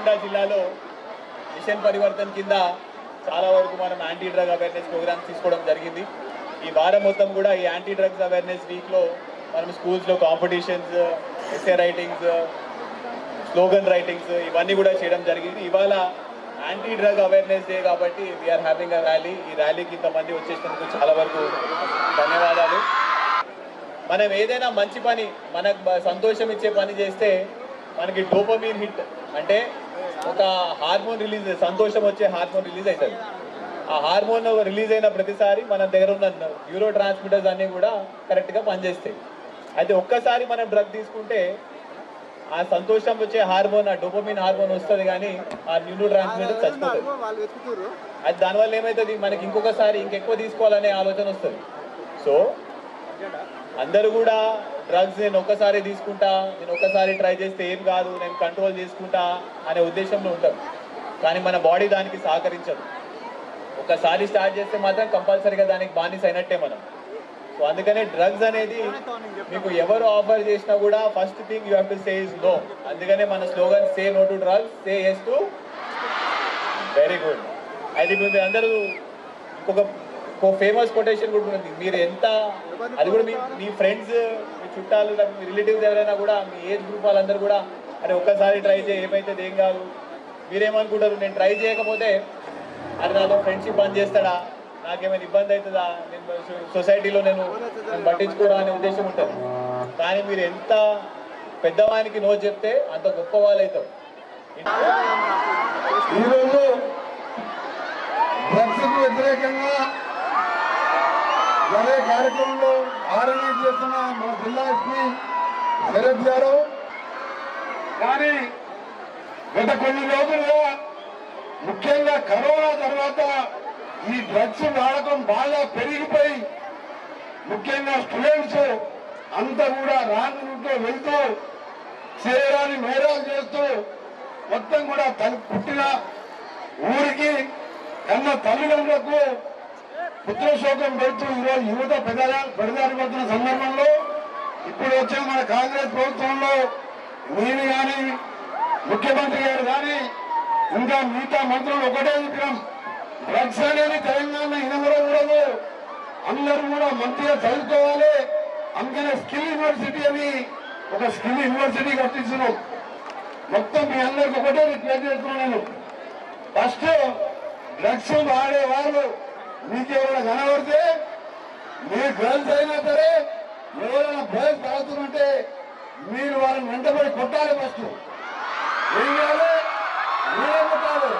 నల్గొండ జిల్లాలో మిషన్ పరివర్తన్ కింద చాలా వరకు మనం యాంటీ డ్రగ్ అవేర్నెస్ ప్రోగ్రామ్స్ తీసుకోవడం జరిగింది. ఈ వారం మొత్తం కూడా ఈ యాంటీ డ్రగ్స్ అవేర్నెస్ వీక్లో మనం స్కూల్స్లో competitions, essay writings, slogan writings ఇవన్నీ కూడా చేయడం జరిగింది. ఇవాళ యాంటీ డ్రగ్ అవేర్నెస్ డే కాబట్టి వీఆర్ హ్యావింగ్ అ ర్యాలీ. ఈ ర్యాలీకి ఇంతమంది వచ్చేసినందుకు చాలా వరకు ధన్యవాదాలు. మనం ఏదైనా మంచి పని, మనకు సంతోషం ఇచ్చే పని చేస్తే మనకి డోపమీన్ హిట్ అంటే ఒక హార్మోన్ రిలీజ్, సంతోషం వచ్చే హార్మోన్ రిలీజ్ అవుతుంది. ఆ హార్మోన్ రిలీజ్ అయిన ప్రతిసారి మన దగ్గర ఉన్న న్యూరో ట్రాన్స్మిటర్స్ అన్నీ కూడా కరెక్ట్గా పనిచేస్తాయి. అయితే ఒక్కసారి మనం డ్రగ్ తీసుకుంటే ఆ సంతోషం వచ్చే హార్మోన్, ఆ డోపమీన్ హార్మోన్ వస్తుంది, కానీ ఆ న్యూరో ట్రాన్స్మిటర్ చచ్చిపోతుంది. అది దానివల్ల ఏమవుతుంది, మనకి ఇంకొకసారి ఇంకెక్కువ తీసుకోవాలనే ఆలోచన వస్తుంది. సో అందరూ కూడా డ్రగ్స్ నేను ఒక్కసారి తీసుకుంటా, నేను ఒక్కసారి ట్రై చేస్తే ఏం కాదు, నేను కంట్రోల్ చేసుకుంటా అనే ఉద్దేశంలో ఉంటాం. కానీ మన బాడీ దానికి సహకరించదు. ఒకసారి స్టార్ట్ చేస్తే మాత్రం కంపల్సరీగా దానికి బానిస అయినట్టే మనం. సో అందుకనే డ్రగ్స్ అనేది మీకు ఎవరు ఆఫర్ చేసినా కూడా first thing you have to say is no. అందుకనే మన slogan say no to drugs, say yes to. Very good. అయితే మీరు అందరూ ఇంకొక ఫేమస్ కొటేషన్ కూడా ఉంది. మీరు ఎంత, అది కూడా మీ ఫ్రెండ్స్, మీ చుట్టాలు, మీ రిలేటివ్స్ ఎవరైనా కూడా, మీ ఏజ్ గ్రూప్ వాళ్ళందరూ కూడా అరే ఒక్కసారి ట్రై చేయి, ఏమైతుంది ఏం కాదు. మీరేమనుకుంటారు, నేను ట్రై చేయకపోతే అది నాతో ఫ్రెండ్షిప్ బంద్ చేస్తాడా, నాకేమైనా ఇబ్బంది అవుతుందా, నేను సొసైటీలో నేను పట్టించుకోవడం అనే ఉద్దేశం ఉంటుంది. కానీ మీరు ఎంత పెద్దవానికి నో చెప్తే అంత గొప్ప వాళ్ళు అవుతారు. ఈరోజు డ్రగ్స్కు వ్యతిరేకంగా అదే కార్యక్రమంలో ఆర్గనైజ్ చేస్తున్న మన జిల్లా ఎస్పీ శరత్ గారు, కానీ గత కొన్ని రోజులుగా ముఖ్యంగా కరోనా తర్వాత ఈ డ్రగ్స్ వాడకం బాగా పెరిగిపోయి ముఖ్యంగా స్టూడెంట్స్ అంతా కూడా రాంగ్ రూట్లో వెళ్తూ చేయరాని నేరాలు చేస్తూ మొత్తం కూడా పుట్టిన ఊరికి కన్న తల్లిదండ్రులకు పుత్రశోకం పెడుతూ ఈరోజు యువత పెడదారి పడుతున్న సందర్భంలో ఇప్పుడు వచ్చిన మన కాంగ్రెస్ ప్రభుత్వంలో నేను కానీ ముఖ్యమంత్రి గారు కానీ ఇంకా మిగతా మంత్రులు ఒకటే చెప్పినాం, డ్రగ్స్ అనేది తెలంగాణ ఇనమరకూడదు, అందరూ కూడా మంచిగా చదువుకోవాలి. అందుకనే స్కిల్ యూనివర్సిటీ అని ఒక స్కిల్ యూనివర్సిటీ కట్టించున్నాం. మొత్తం మీ అందరికి ఒకటే రిక్వెస్ట్ చేస్తున్నాను, నేను ఫస్ట్ డ్రగ్స్ వాడే వాళ్ళు మీకు ఎవరైనా కనబడితే, మీ గర్ల్స్ అయినా సరే ఎవరైనా బాయ్స్ తాగుతుంటే మీరు వాళ్ళని వెంటబడి కొట్టాలి. ఫస్ట్ ఏం చేయాలి, మీరే కొట్టాలి.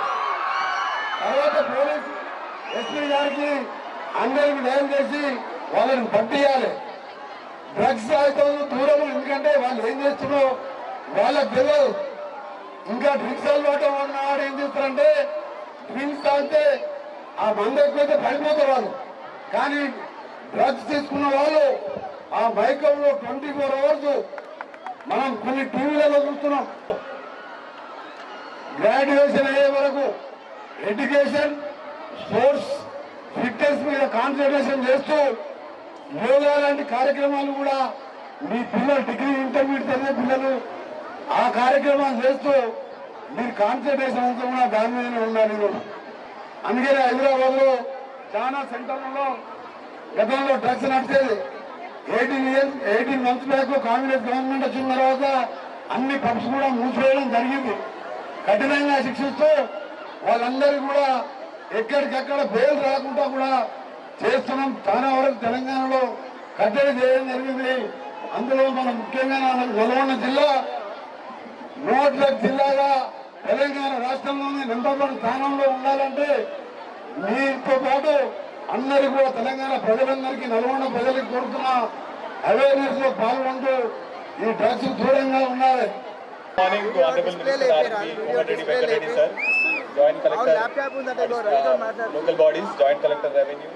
తర్వాత పోలీస్ ఎస్పీ గారికి అందరికి న్యాయం చేసి వాళ్ళని పట్టియాలి. డ్రగ్స్ తాగుతాను దూరం, ఎందుకంటే వాళ్ళు ఏం చేస్తున్నారో వాళ్ళకి తెలియదు. ఇంకా డ్రింక్స్ అలవాటు ఉన్నవాడు ఏం చేస్తారంటే డ్రింక్స్ తాగితే ఆ మందు ఎక్కువైతే పడిపోతారు వాళ్ళు. కానీ డ్రగ్స్ తీసుకున్న వాళ్ళు ఆ మైకంలో 24 అవర్స్ మనం కొన్ని టీవీలలో చూస్తున్నాం. గ్రాడ్యుయేషన్ అయ్యే వరకు ఎడ్యుకేషన్, స్పోర్ట్స్, ఫిట్నెస్ మీద కాన్సన్ట్రేషన్ చేస్తూ యోగా లాంటి కార్యక్రమాలు కూడా మీ పిల్లలు డిగ్రీ ఇంటర్మీడియట్ చదివే పిల్లలు ఆ కార్యక్రమాలు చేస్తూ మీరు కాన్సన్ట్రేషన్ అంతా కూడా దాని మీదనే ఉండాలి. అందుకనే హైదరాబాద్ లో చాలా సెంటర్లలో గతంలో డ్రగ్స్ నడిచేది. 18 మంత్స్ బ్యాక్ కాంగ్రెస్ గవర్నమెంట్ వచ్చిన తర్వాత అన్ని పబ్స్ కూడా మూసివేయడం జరిగింది. కఠినంగా శిక్షిస్తూ వాళ్ళందరూ కూడా ఎక్కడికక్కడ బెయిల్ రాకుండా కూడా చేస్తున్నాం. చాలా వరకు తెలంగాణలో కట్టడి చేయడం జరిగింది. అందులో మనం ముఖ్యంగా నల్గొండ జిల్లా నో డ్రగ్ జిల్లాగా తెలంగాణ రాష్ట్రంలోనే నెంబర్ 1 స్థానంలో ఉండాలంటే మీతో పాటు అందరూ కూడా తెలంగాణ ప్రజలందరికీ, నల్గొండ ప్రజలకు కోరుతున్న అవేర్నెస్ లో పాల్గొంటూ ఈ డ్రగ్స్ దూరంగా ఉండాలి. మార్నింగ్ టు ఆనరబుల్ మినిస్టర్ ఆర్పి Komatireddy Venkatreddy sir, joint collector, local bodies, joint collector revenue.